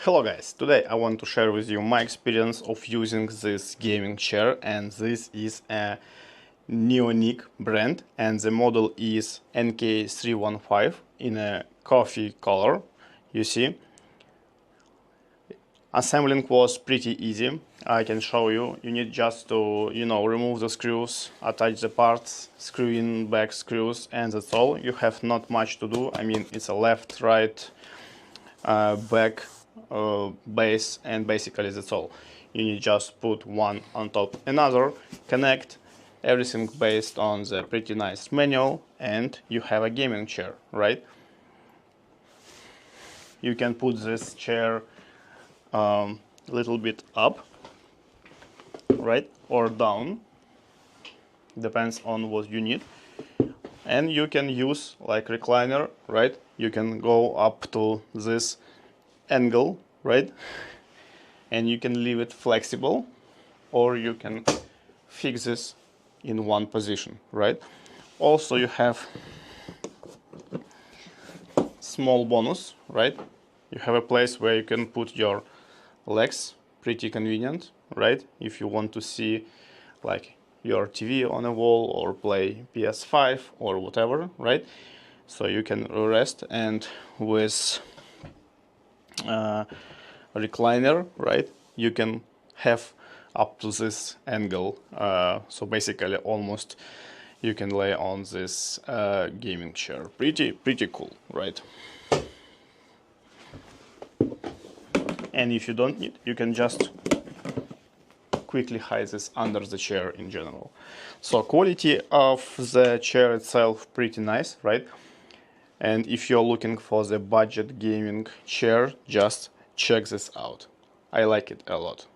Hello guys, today I want to share with you my experience of using this gaming chair, and this is a Neonic brand and the model is NK315 in a coffee color. You see, assembling was pretty easy. I can show you. You need just to, remove the screws, attach the parts, screw in back screws, and that's all. You have not much to do. I mean, it's a left, right, back, base, and basically that's all. You need just put one on top another, connect everything based on the pretty nice manual, and you have a gaming chair, right? You can put this chair a little bit up, right, or down, depends on what you need. And you can use like recliner, right? You can go up to this angle, right? And you can leave it flexible, or you can fix this in one position, right? Also, you have small bonus, right? You have a place where you can put your legs, pretty convenient, right? If you want to see like your TV on a wall or play PS5 or whatever, right? So you can rest, and with recliner, right, you can have up to this angle, so basically almost you can lay on this gaming chair. Pretty cool, right? And if you don't need, you can just quickly hide this under the chair in general. So quality of the chair itself pretty nice, right? And if you're looking for the budget gaming chair, just check this out. I like it a lot.